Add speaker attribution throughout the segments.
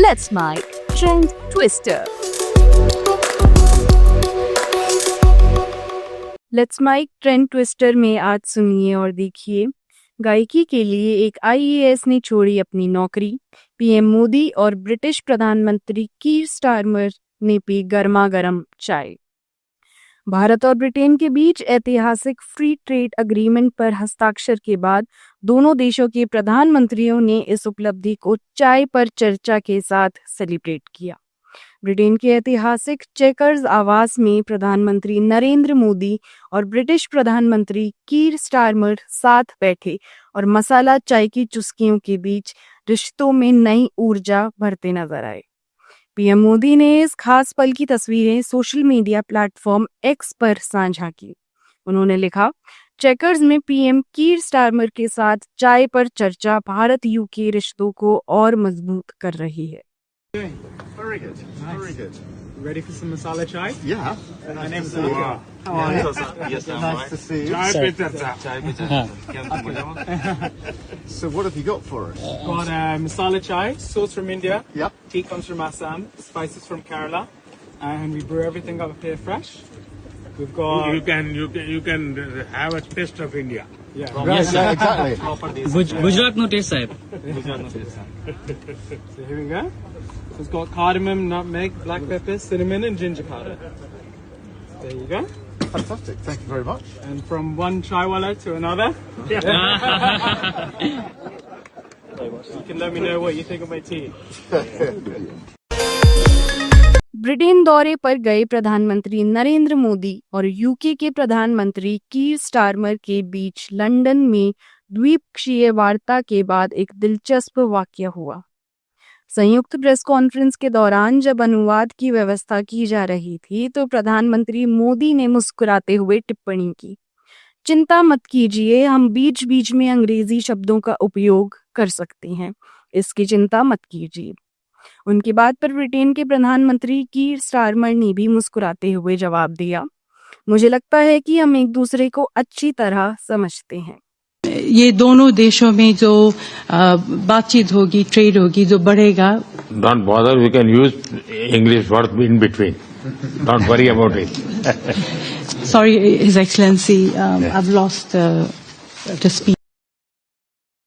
Speaker 1: Let's Make Trend Twister. Let's make trend twister में आज सुनिए और देखिए, गायकी के लिए एक आईएएस ने छोड़ी अपनी नौकरी, पीएम मोदी और ब्रिटिश प्रधानमंत्री कीर स्टारमर ने पी गर्मा गर्म चाय। भारत और ब्रिटेन के बीच ऐतिहासिक फ्री ट्रेड एग्रीमेंट पर हस्ताक्षर के बाद दोनों देशों के प्रधानमंत्रियों ने इस उपलब्धि को चाय पर चर्चा के साथ सेलिब्रेट किया। ब्रिटेन के ऐतिहासिक चेकर्स आवास में प्रधानमंत्री नरेंद्र मोदी और ब्रिटिश प्रधानमंत्री कीर स्टारमर साथ बैठे और मसाला चाय की चुस्कियों के बीच रिश्तों में नई ऊर्जा भरते नजर आए। पीएम मोदी ने इस खास पल की तस्वीरें सोशल मीडिया प्लेटफॉर्म एक्स पर साझा की। उन्होंने लिखा, चेकर्स में पीएम कीर स्टारमर के साथ चाय पर चर्चा भारत यूके रिश्तों को और मजबूत कर रही है।
Speaker 2: Very good.
Speaker 3: Nice.
Speaker 2: Very good.
Speaker 3: Ready for some masala chai?
Speaker 2: Yeah.
Speaker 3: My name's
Speaker 2: to see you.
Speaker 3: Aditya. How are you?
Speaker 2: Yes, nice to see you.
Speaker 3: Chai pe charcha.
Speaker 4: चाय पे चल
Speaker 2: So what have you got for us?
Speaker 3: Got masala chai, sauce from India.
Speaker 2: Yep.
Speaker 3: Tea comes from Assam, spices from Kerala, and we brew everything up here fresh. We've got
Speaker 5: You can have a taste of India.
Speaker 3: yeah.
Speaker 2: Right, yeah, exactly.
Speaker 4: Proper देश
Speaker 6: Gujarat no test साहेब
Speaker 4: गुजरात में देश है।
Speaker 3: So here we go. So it's got cardamom, nutmeg, black pepper, cinnamon, and ginger powder. There you go.
Speaker 2: Fantastic. Thank you very much.
Speaker 3: And from one chaiwala to another. You can let me know what you think of my tea.
Speaker 1: Britain दौरे पर गए प्रधानमंत्री नरेंद्र मोदी और UK के प्रधानमंत्री कीर Starmer के बीच London में द्विपक्षीय वार्ता के बाद एक दिलचस्प वाकया हुआ। संयुक्त प्रेस कॉन्फ्रेंस के दौरान जब अनुवाद की व्यवस्था की जा रही थी तो प्रधानमंत्री मोदी ने मुस्कुराते हुए टिप्पणी की, चिंता मत कीजिए, हम बीच बीच में अंग्रेजी शब्दों का उपयोग कर सकते हैं, इसकी चिंता मत कीजिए। उनकी बात पर ब्रिटेन के प्रधानमंत्री कीर स्टारमर ने भी मुस्कुराते हुए जवाब दिया, मुझे लगता है कि हम एक दूसरे को अच्छी तरह समझते हैं।
Speaker 7: ये दोनों देशों में जो बातचीत होगी, ट्रेड होगी, जो बढ़ेगा।
Speaker 5: Don't bother, we can use English words in between. Don't worry about it.
Speaker 7: Sorry, His Excellency, I've lost the speech.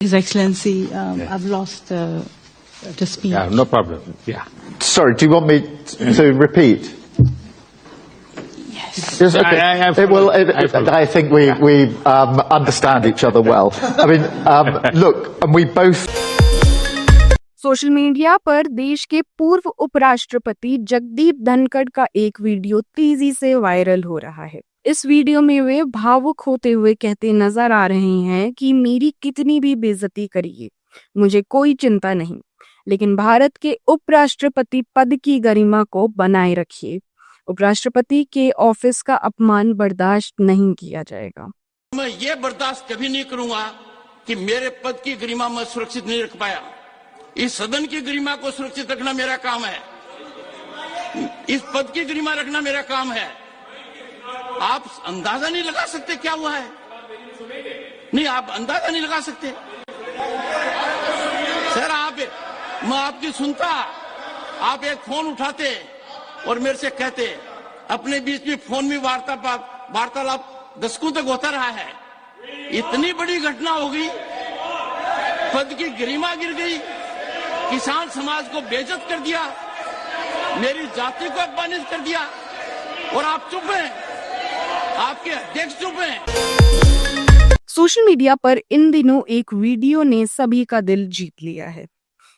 Speaker 7: His Excellency, I've lost the speech.
Speaker 5: Yeah, no problem. Yeah.
Speaker 2: Sorry, do you want me to repeat? Yes, okay. I think we understand each other well. I mean, look, and we both.
Speaker 1: Social media पर देश के पूर्व उपराष्ट्रपति जगदीप धनखड़ का एक video तेजी से viral हो रहा है। इस वीडियो में वे भावुक होते हुए कहते नजर आ रहे हैं कि मेरी कितनी भी बेइज्जती करिए, मुझे कोई चिंता नहीं, लेकिन भारत के उपराष्ट्रपति पद की गरिमा को बनाए रखिए। उपराष्ट्रपति के ऑफिस का अपमान बर्दाश्त नहीं किया जाएगा।
Speaker 8: मैं ये बर्दाश्त कभी नहीं करूंगा कि मेरे पद की गरिमा मैं सुरक्षित नहीं रख पाया। इस सदन की गरिमा को सुरक्षित रखना मेरा काम है, इस पद की गरिमा रखना मेरा काम है। आप अंदाजा नहीं लगा सकते क्या हुआ है, नहीं आप अंदाजा नहीं लगा सकते। सर मैं आपकी सुनता, आप एक फोन उठाते और मेरे से कहते, अपने बीच में फोन में वार्तालाप दशकों तक होता रहा है। इतनी बड़ी घटना हो गई, पद की गरिमा गिर गई, किसान समाज को बेइज्जत कर दिया, मेरी जाति को अपमानित कर दिया, और आप चुप हैं, आपके अध्यक्ष चुप हैं।
Speaker 1: सोशल मीडिया पर इन दिनों एक वीडियो ने सभी का दिल जीत लिया है।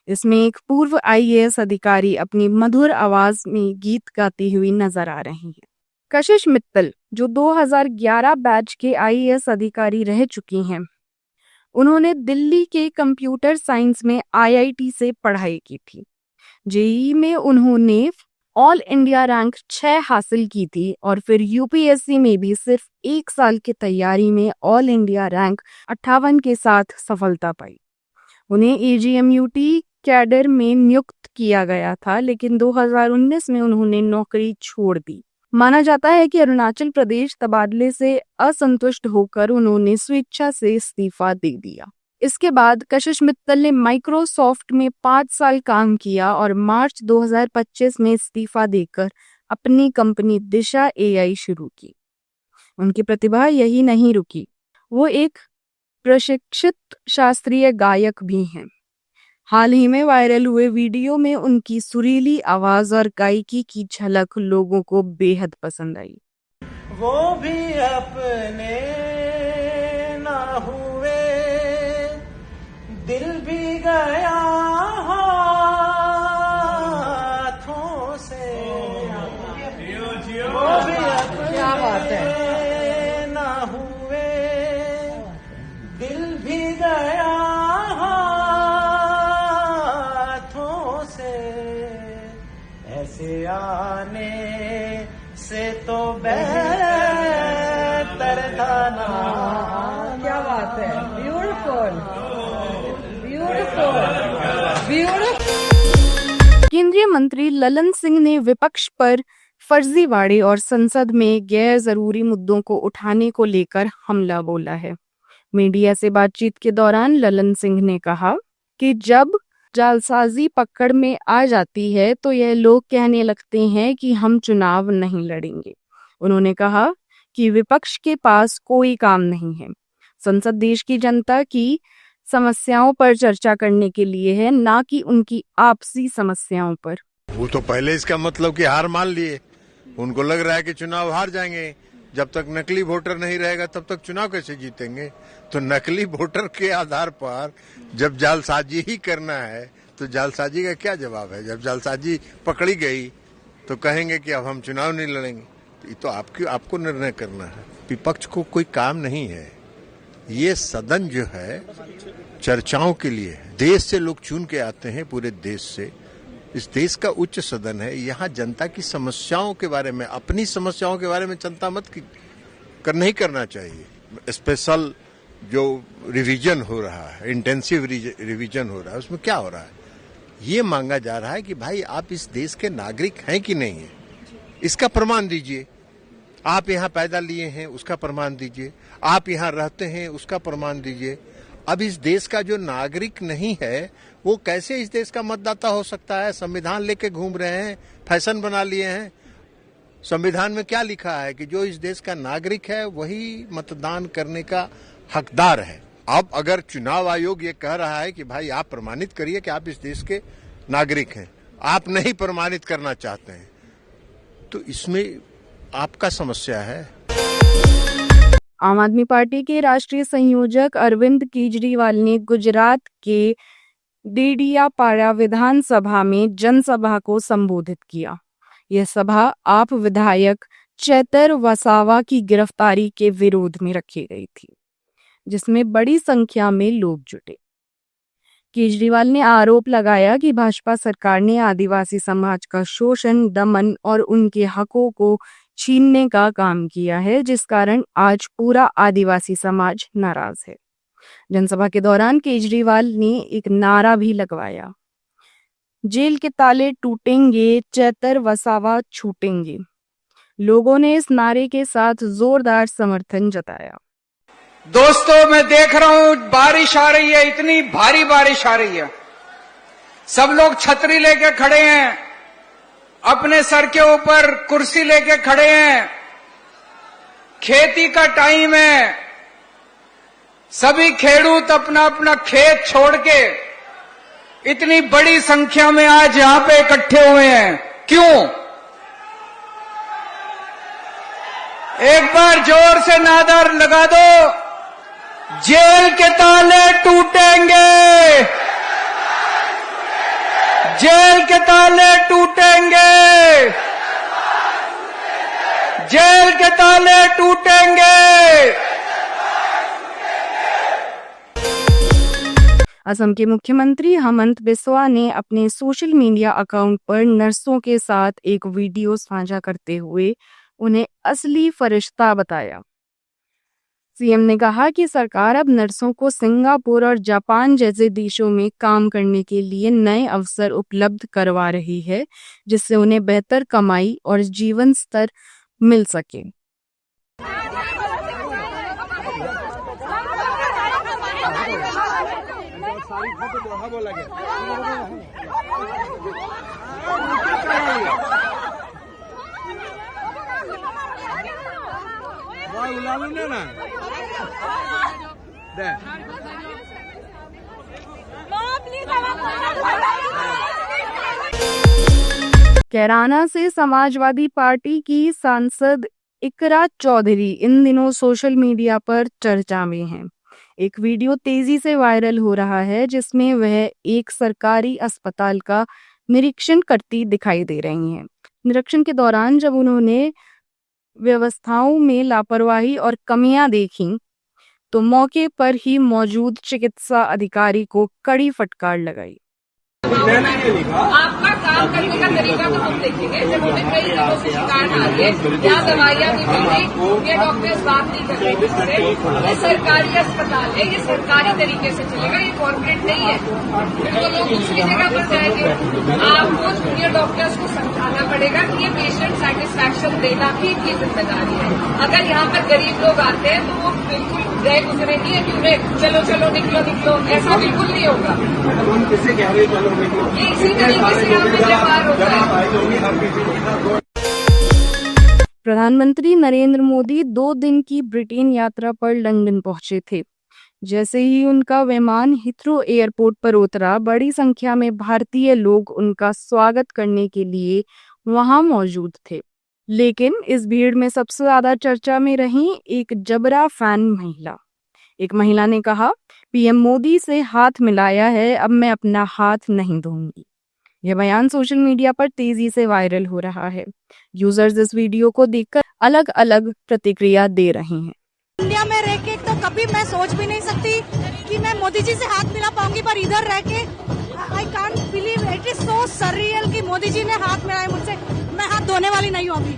Speaker 1: इसमें एक पूर्व आईएएस अधिकारी अपनी मधुर आवाज में गीत गाती हुई नजर आ रही है। कशिश मित्तल, जो 2011 बैच के आईएएस अधिकारी रह चुकी हैं, उन्होंने दिल्ली के कंप्यूटर साइंस में आईआईटी से पढ़ाई की थी। जेईई में उन्होंने ऑल इंडिया रैंक 6 हासिल की थी और फिर यूपीएससी में भी सिर्फ 1 साल की तैयारी में ऑल इंडिया रैंक 58 के साथ सफलता पाई। उन्हें एजीएमयूटी कैडर में नियुक्त किया गया था, लेकिन 2019 में उन्होंने नौकरी छोड़ दी। माना जाता है कि अरुणाचल प्रदेश तबादले से असंतुष्ट होकर उन्होंने स्वेच्छा से इस्तीफा दे दिया। इसके बाद कशिश मित्तल ने माइक्रोसॉफ्ट में 5 साल काम किया और मार्च 2025 में इस्तीफा देकर अपनी कंपनी दिशा एआई शुरू की। उनकी प्रतिभा यही नहीं रुकी, वो एक प्रशिक्षित शास्त्रीय गायक भी हैं। हाल ही में वायरल हुए वीडियो में उनकी सुरीली आवाज और गायकी की झलक लोगों को बेहद पसंद आई।
Speaker 6: वो भी अपने ना हुए, दिल भी गया हाथों से, वो भी अपने ना हुए, दिल भी गया हाथों से, ऐसे आने से तो बेहतर था ना। क्या बात है, ब्यूटीफुल ब्यूटीफुल ब्यूटीफुल।
Speaker 1: केंद्रीय मंत्री ललन सिंह ने विपक्ष पर फर्जीवाड़े और संसद में गैर जरूरी मुद्दों को उठाने को लेकर हमला बोला है। मीडिया से बातचीत के दौरान ललन सिंह ने कहा कि जब जालसाजी पकड़ में आ जाती है तो यह लोग कहने लगते हैं कि हम चुनाव नहीं लड़ेंगे। उन्होंने कहा कि विपक्ष के पास कोई काम नहीं है। संसद देश की जनता की समस्याओं पर चर्चा करने के लिए है, ना कि उनकी आपसी समस्याओं पर।
Speaker 9: वो तो पहले इसका मतलब कि हार मान लिए, उनको लग रहा है कि चुनाव हार जाएंगे। जब तक नकली वोटर नहीं रहेगा तब तक चुनाव कैसे जीतेंगे? तो नकली वोटर के आधार पर जब जालसाजी ही करना है तो जालसाजी का क्या जवाब है? जब जालसाजी पकड़ी गई तो कहेंगे कि अब हम चुनाव नहीं लड़ेंगे। ये तो आपको निर्णय करना है। विपक्ष को कोई काम नहीं है। ये सदन जो है चर्चाओं के लिए है। देश से लोग चुन के आते हैं, पूरे देश से। इस देश का उच्च सदन है। यहाँ जनता की समस्याओं के बारे में, अपनी समस्याओं के बारे में चिंता मत नहीं करना चाहिए। स्पेशल जो रिवीजन हो रहा है, इंटेंसिव रिवीजन हो रहा है, उसमें क्या हो रहा है? ये मांगा जा रहा है कि भाई आप इस देश के नागरिक हैं कि नहीं है, इसका प्रमाण दीजिए। आप यहाँ पैदा लिए हैं, उसका प्रमाण दीजिए। आप यहाँ रहते हैं, उसका प्रमाण दीजिए। अब इस देश का जो नागरिक नहीं है वो कैसे इस देश का मतदाता हो सकता है? संविधान लेके घूम रहे हैं, फैशन बना लिए हैं। संविधान में क्या लिखा है कि जो इस देश का नागरिक है वही मतदान करने का हकदार है। अब अगर चुनाव आयोग ये कह रहा है कि भाई आप प्रमाणित करिए कि आप इस देश के नागरिक हैं, आप नहीं प्रमाणित करना चाहते हैं, तो इसमें आपका समस्या है।
Speaker 1: आम आदमी पार्टी के राष्ट्रीय संयोजक अरविंद केजरीवाल ने गुजरात के डेडियापाड़ा विधानसभा में जनसभा को संबोधित किया। यह सभा आप विधायक चैतर वसावा की गिरफ्तारी के विरोध में रखी गई थी, जिसमें बड़ी संख्या में लोग जुटे। केजरीवाल ने आरोप लगाया कि भाजपा सरकार ने आदिवासी समाज का शोषण, दमन और उनके हकों को छीनने का काम किया है, जिस कारण आज पूरा आदिवासी समाज नाराज है। जनसभा के दौरान केजरीवाल ने एक नारा भी लगवाया, जेल के ताले टूटेंगे, चैतर वसावा छूटेंगे। लोगों ने इस नारे के साथ जोरदार समर्थन जताया।
Speaker 10: दोस्तों, मैं देख रहा हूं बारिश आ रही है, इतनी भारी बारिश आ रही है। सब लोग छतरी लेके खड़े हैं, अपने सर के ऊपर कुर्सी लेके खड़े हैं। खेती का टाइम है, सभी खेडूत अपना अपना खेत छोड़ के इतनी बड़ी संख्या में आज यहां पे इकट्ठे हुए हैं। क्यों? एक बार जोर से नारा लगा दो, जेल के ताले टूटेंगे, जेल के ताले टूटेंगे, जेल के ताले टूटेंगे।
Speaker 1: असम के मुख्यमंत्री हेमंत बिस्वा ने अपने सोशल मीडिया अकाउंट पर नर्सों के साथ एक वीडियो साझा करते हुए उन्हें असली फरिश्ता बताया। सीएम ने कहा कि सरकार अब नर्सों को सिंगापुर और जापान जैसे देशों में काम करने के लिए नए अवसर उपलब्ध करवा रही है, जिससे उन्हें बेहतर कमाई और जीवन स्तर मिल सके। कैराना से समाजवादी पार्टी की सांसद इकरा चौधरी इन दिनों सोशल मीडिया पर चर्चा में हैं। एक वीडियो तेजी से वायरल हो रहा है जिसमें वह एक सरकारी अस्पताल का निरीक्षण करती दिखाई दे रही हैं। निरीक्षण के दौरान जब उन्होंने व्यवस्थाओं में लापरवाही और कमियां देखी तो मौके पर ही मौजूद चिकित्सा अधिकारी को कड़ी फटकार लगाई।
Speaker 6: आपका काम करने का तरीका तो हम देखेंगे। जब हमें कई दिनों से शिकायत आ रही है, यहाँ दवाइयाँ नहीं मिल रही, ये डॉक्टर्स बात नहीं कर रहे किससे। ये सरकारी अस्पताल है, ये सरकारी तरीके से चलेगा, ये कॉर्पोरेट नहीं है। फिर तो लोग दूसरी जगह पर जाएंगे। आपको जूनियर डॉक्टर्स को समझाना पड़ेगा कि ये पेशेंट सेटिस्फैक्शन देना भी इनकी जिम्मेदारी है। अगर यहाँ पर गरीब लोग आते हैं तो वो बिल्कुल गए गुजरे नहीं है क्यों चलो चलो निकलो निकलो, ऐसा बिल्कुल नहीं होगा। इसी तरीके से यहाँ पे व्यवहार होता है।
Speaker 1: प्रधानमंत्री नरेंद्र मोदी 2 दिन की ब्रिटेन यात्रा पर लंदन पहुंचे थे। जैसे ही उनका विमान हिथ्रो एयरपोर्ट पर उतरा, बड़ी संख्या में भारतीय लोग उनका स्वागत करने के लिए वहां मौजूद थे। लेकिन इस भीड़ में सबसे ज्यादा चर्चा में रही एक जबरा फैन महिला। एक महिला ने कहा, पीएम मोदी से हाथ मिलाया है, अब मैं अपना हाथ नहीं धोऊंगी। यह बयान सोशल मीडिया पर तेजी से वायरल हो रहा है। यूजर्स इस वीडियो को देखकर अलग अलग प्रतिक्रिया दे रहे हैं।
Speaker 11: इंडिया में रह के तो कभी मैं सोच भी नहीं सकती कि मैं मोदी जी से हाथ मिला पाऊंगी, पर इधर रह के I can't believe, it is so surreal कि मोदी जी ने हाथ मिलाया मुझसे। मैं हाथ धोने वाली नहीं हूँ अभी।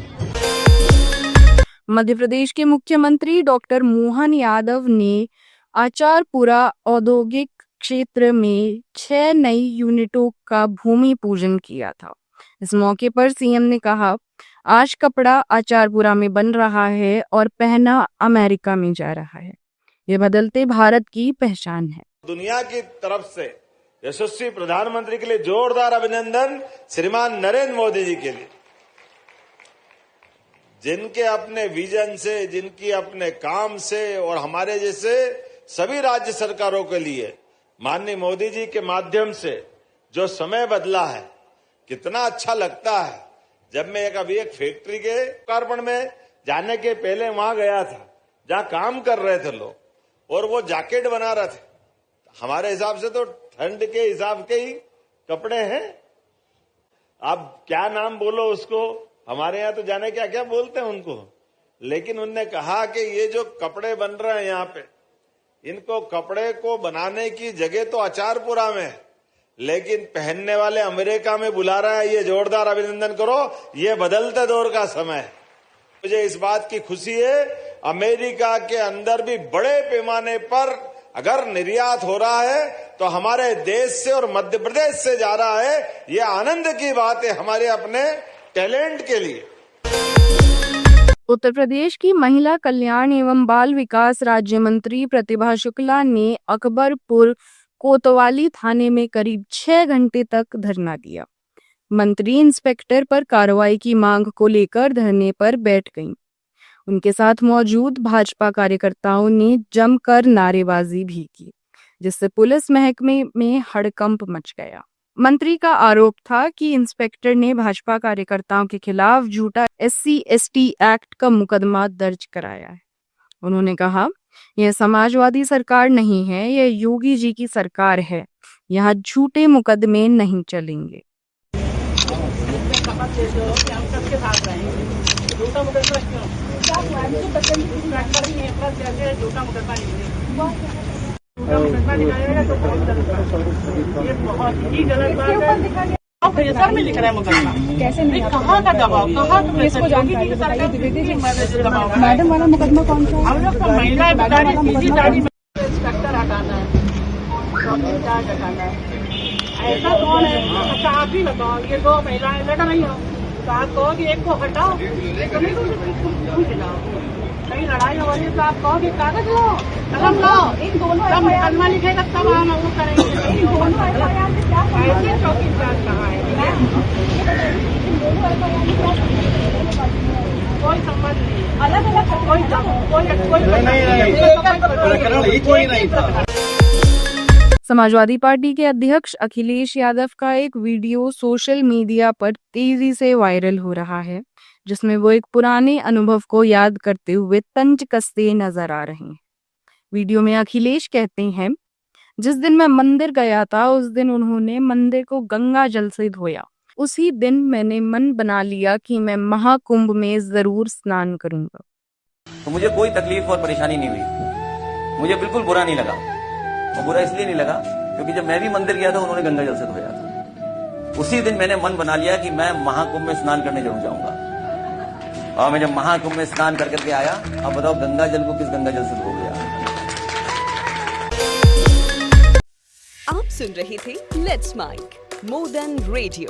Speaker 1: मध्य प्रदेश के मुख्यमंत्री डॉक्टर मोहन यादव ने आचारपुरा औद्योगिक क्षेत्र में 6 नई यूनिटों का भूमि पूजन किया था। इस मौके पर सीएम ने कहा, आज कपड़ा आचारपुरा में बन रहा है और पहना अमेरिका में जा रहा है। ये बदलते भारत की पहचान है।
Speaker 12: दुनिया की तरफ से यशस्वी प्रधानमंत्री के लिए जोरदार अभिनंदन श्रीमान नरेंद्र मोदी जी के लिए, जिनके अपने विजन से, जिनकी अपने काम से और हमारे जैसे सभी राज्य सरकारों के लिए माननीय मोदी जी के माध्यम से जो समय बदला है, कितना अच्छा लगता है। जब मैं अभी एक फैक्ट्री के कार्बन में जाने के पहले वहां गया था जहां काम कर रहे थे लोग और वो जैकेट बना रहे थे। हमारे हिसाब से तो ठंड के हिसाब के ही कपड़े हैं। आप क्या नाम बोलो उसको, हमारे यहाँ तो जाने क्या क्या बोलते हैं उनको, लेकिन उनने कहा कि ये जो कपड़े बन रहे हैं यहाँ पे, इनको कपड़े को बनाने की जगह तो आचारपुरा में है, लेकिन पहनने वाले अमेरिका में बुला रहा है। ये जोरदार अभिनंदन करो, ये बदलते दौर का समय है। मुझे इस बात की खुशी है, अमेरिका के अंदर भी बड़े पैमाने पर अगर निर्यात हो रहा है तो हमारे देश से और मध्य प्रदेश से जा रहा है। ये आनंद की बात है हमारे अपने टैलेंट के लिए।
Speaker 1: उत्तर प्रदेश की महिला कल्याण एवं बाल विकास राज्य मंत्री प्रतिभा शुक्ला ने अकबरपुर कोतवाली थाने में करीब 6 घंटे तक धरना दिया। मंत्री इंस्पेक्टर पर कार्रवाई की मांग को लेकर धरने पर बैठ गईं। उनके साथ मौजूद भाजपा कार्यकर्ताओं ने जमकर नारेबाजी भी की, जिससे पुलिस महकमे में हड़कंप मच गया। मंत्री का आरोप था कि इंस्पेक्टर ने भाजपा कार्यकर्ताओं के खिलाफ झूठा SC/ST एक्ट का मुकदमा दर्ज कराया है। उन्होंने कहा, यह समाजवादी सरकार नहीं है, यह योगी जी की सरकार है। यहाँ झूठे मुकदमे नहीं चलेंगे।
Speaker 13: ये बहुत ही गलत बात है। अब पेपर में लिख रहा है मुकदमा, कैसे नहीं? कहाँ का दबाव, कहाँ इसको जानकारी मैडम वाला मुकदमा कौन सा? हम लोग तो महिलाएं बता रही, इंस्पेक्टर हटाना है, इंचार्ज हटाना है। ऐसा कौन है? अच्छा आप ही बताओ, ये 2 महिलाएं लड़ रही हो तो आप कहो कि एक को हटाओ, क्यों खिलाओ? कहीं लड़ाई हो रही है तो आप कहोगे कागज लो, कलम लो, जब मुकदमा लिखेगा तब हम वो करेंगे। ऐसे चौकीदार कहाँ है? कोई संबंध नहीं, अलग अलग कोई नहीं था।
Speaker 1: समाजवादी पार्टी के अध्यक्ष अखिलेश यादव का एक वीडियो सोशल मीडिया पर तेजी से वायरल हो रहा है, जिसमें वो एक पुराने अनुभव को याद करते हुए तंज कसते नजर आ रहे हैं। वीडियो में अखिलेश कहते हैं, जिस दिन मैं मंदिर गया था उस दिन उन्होंने मंदिर को गंगा जल से धोया। उसी दिन मैंने मन बना लिया कि मैं महाकुंभ में जरूर स्नान करूंगा।
Speaker 14: तो मुझे कोई तकलीफ और परेशानी नहीं हुई, मुझे बिल्कुल बुरा नहीं लगा। और बुरा इसलिए नहीं लगा क्योंकि जब मैं भी मंदिर गया था उन्होंने गंगा जल से धोया था। उसी दिन मैंने मन बना लिया कि मैं महाकुंभ में स्नान करने जरूर जाऊंगा। और मैं जब महाकुंभ में स्नान करके आया, अब बताओ गंगा जल को किस गंगा जल से धो गया।
Speaker 15: आप सुन रहे थे let's make more than radio.